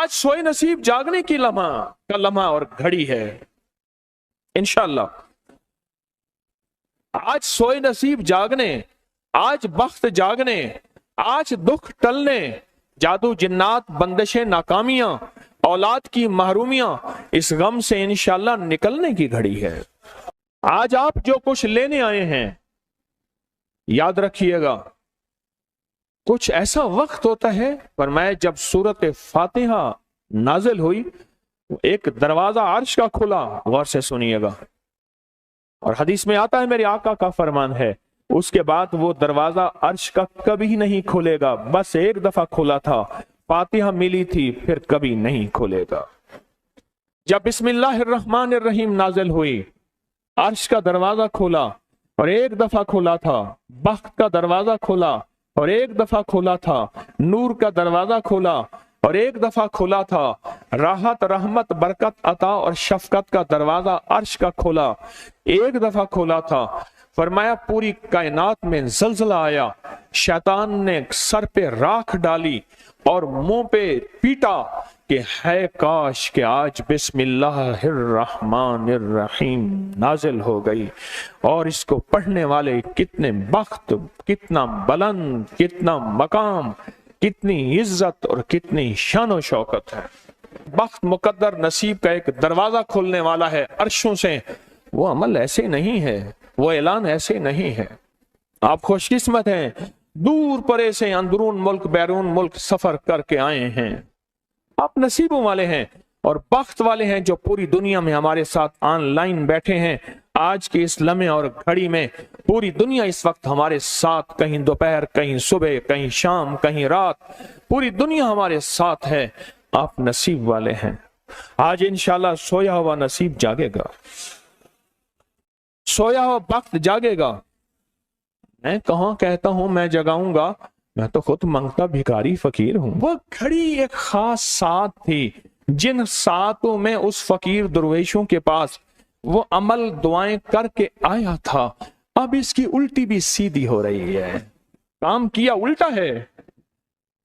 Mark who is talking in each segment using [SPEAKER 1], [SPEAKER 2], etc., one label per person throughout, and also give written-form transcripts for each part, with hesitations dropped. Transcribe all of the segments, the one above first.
[SPEAKER 1] आज सोए नसीब जागने की का लम्हा और घड़ी है इंशाअल्लाह। आज सोए नसीब जागने, आज बख्त जागने, आज दुख टलने, जादू जिन्नात बंदिशें नाकामियां, औलाद की महरूमियां, इस गम से इंशाअल्लाह निकलने की घड़ी है। आज आप जो कुछ लेने आए हैं, याद रखिएगा कुछ ऐसा वक्त होता है, फरमाया जब सूरत फातिहा नाजिल हुई एक दरवाजा अर्श का खुला, गौर से सुनिएगा, और हदीस में आता है मेरे आका का फरमान है, उसके बाद वो दरवाजा अर्श का कभी नहीं खुलेगा, बस एक दफा खुला था, फातिहा मिली थी, फिर कभी नहीं खुलेगा। जब बिस्मिल्लाहिर्रहमानिर्रहीम नाजिल हुई, अर्श का दरवाजा खुला और एक दफा खुला था, बख्त का दरवाजा खुला और एक दफा खुला था, नूर का दरवाजा खुला और एक दफा खुला था, राहत रहमत बरकत अता और शफकत का दरवाजा अर्श का खुला, एक दफा खुला था। फरमाया पूरी कायनात में जलजला आया, शैतान ने सर पे राख डाली और मुंह पे पीटा कि है काश कि आज बिस्मिल्लाहिर्रहमानिर्रहीम नाजिल हो गई, और इसको पढ़ने वाले कितने बख्त, कितना बुलंद, कितना मकाम, कितनी इज्जत और कितनी शान शौकत है। बख्त मुकद्दर नसीब का एक दरवाजा खुलने वाला है अर्शों से, वो अमल ऐसे नहीं है, वो ऐलान ऐसे नहीं है। आप खुशकिस्मत हैं, दूर परे से अंदरून मुल्क बैरून मुल्क सफर करके आए हैं, आप नसीबों वाले हैं और बख्त वाले हैं जो पूरी दुनिया में हमारे साथ ऑनलाइन बैठे हैं। आज के इस लम्हे और घड़ी में पूरी दुनिया इस वक्त हमारे साथ, कहीं दोपहर, कहीं सुबह, कहीं शाम, कहीं रात, पूरी दुनिया हमारे साथ है। आप नसीब वाले हैं। आज इंशाल्लाह सोया हुआ नसीब जागेगा, सोया हुआ वक्त जागेगा। मैं कहाँ कहता हूं मैं जगाऊंगा, मैं तो खुद मांगता भिखारी फकीर हूं। वो घड़ी एक खास साथ थी, जिन सातों में उस फकीर दरवेशों के पास वो अमल दुआएं करके आया था, अब इसकी उल्टी भी सीधी हो रही है। काम किया उल्टा है,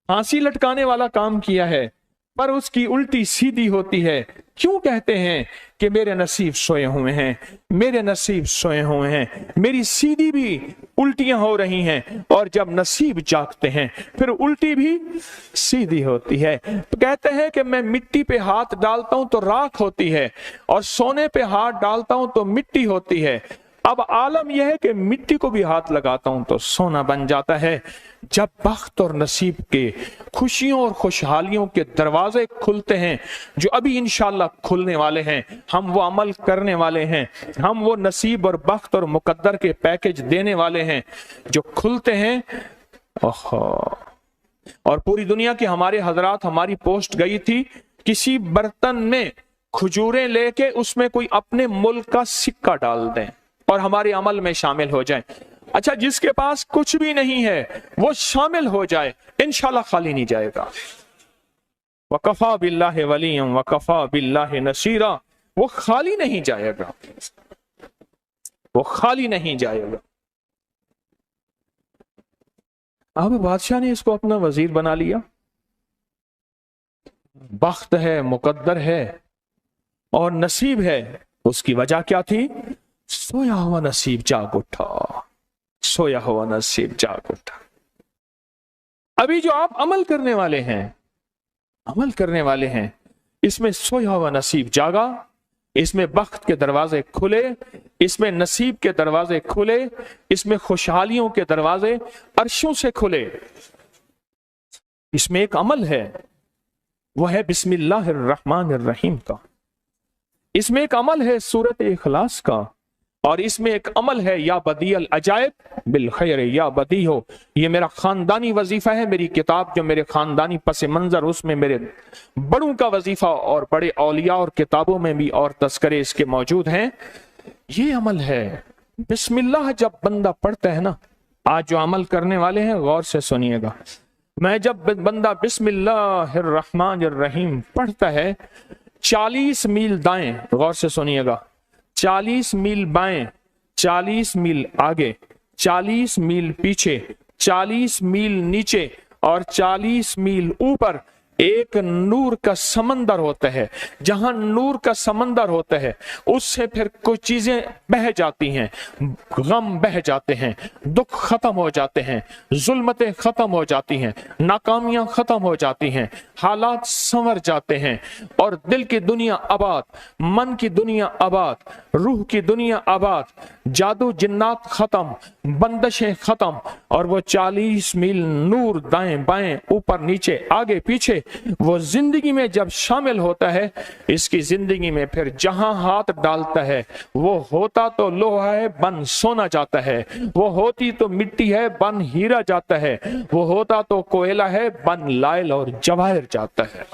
[SPEAKER 1] फांसी लटकाने वाला काम किया है, पर उसकी उल्टी सीधी होती है। क्यों कहते हैं कि मेरे नसीब सोए हुए हैं, मेरे नसीब सोए हुए हैं, मेरी सीधी भी उल्टियां हो रही हैं, और जब नसीब जागते हैं फिर उल्टी भी सीधी होती है। तो कहते हैं कि मैं मिट्टी पे हाथ डालता हूं तो राख होती है, और सोने पे हाथ डालता हूं तो मिट्टी होती है। अब आलम यह है कि मिट्टी को भी हाथ लगाता हूं तो सोना बन जाता है। जब बख्त और नसीब के खुशियों और खुशहालियों के दरवाजे खुलते हैं, जो अभी इंशाल्लाह खुलने वाले हैं, हम वो अमल करने वाले हैं, हम वो नसीब और बख्त और मुकद्दर के पैकेज देने वाले हैं जो खुलते हैं। और पूरी दुनिया के हमारे हजरात, हमारी पोस्ट गई थी, किसी बर्तन में खजूरें लेके उसमें कोई अपने मुल्क का सिक्का डाल दें और हमारे अमल में शामिल हो जाए। अच्छा, जिसके पास कुछ भी नहीं है वो शामिल हो जाए, इंशाल्लाह खाली नहीं जाएगा। वकफा बिल्लाहि वलिय्यन वकफा बिल्लाहि नसीरा, वो खाली नहीं जाएगा, वो खाली नहीं जाएगा। अब बादशाह ने इसको अपना वजीर बना लिया, बख्त है, मुकद्दर है और नसीब है। उसकी वजह क्या थी? सोया हुआ नसीब जाग उठा, सोया हुआ नसीब जाग उठा। अभी जो आप अमल करने वाले हैं, अमल करने वाले हैं, इसमें सोया हुआ नसीब जागा, इसमें बख्त के दरवाजे खुले, इसमें नसीब के दरवाजे खुले, इसमें खुशहालियों के दरवाजे अर्शों से खुले। इसमें एक अमल है, वह है बिस्मिल्लाहिर्रहमानिर्रहीम का। इसमें एक अमल है सूरत इखलास का, और इसमें एक अमल है या बदीअल अजायब बिल खैर या बदी हो। ये मेरा खानदानी वजीफा है, मेरी किताब जो मेरे खानदानी पस मंजर, उसमें मेरे बड़ों का वजीफा और बड़े औलिया और किताबों में भी और तस्करे इसके मौजूद हैं। ये अमल है बिस्मिल्लाह। जब बंदा पढ़ता है ना, आज जो अमल करने वाले हैं गौर से सुनिएगा, मैं जब बंदा बिस्मिल्लाहिर्रहमानिर्रहीम पढ़ता है, 40 मील दाएं, गौर से सुनिएगा, 40 मील बाएं, 40 मील आगे, 40 मील पीछे, 40 मील नीचे और 40 मील ऊपर एक नूर का समंदर होता है। जहां नूर का समंदर होता है उससे फिर कुछ चीजें बह जाती हैं, गम बह जाते हैं, दुख खत्म हो जाते हैं, जुल्मतें खत्म हो जाती हैं, नाकामियां खत्म हो जाती हैं, हालात संवर जाते हैं और दिल की दुनिया आबाद, मन की दुनिया आबाद, रूह की दुनिया आबाद, जादू जिन्नात खत्म, बंदशें खत्म और वो 40 मील नूर दाएं बाएं ऊपर नीचे आगे पीछे वो जिंदगी में जब शामिल होता है, इसकी जिंदगी में फिर जहां हाथ डालता है वो होता तो लोहा है बन सोना जाता है, वो होती तो मिट्टी है बन हीरा जाता है, वो होता तो कोयला है बन लायल और जवाहर जाता है।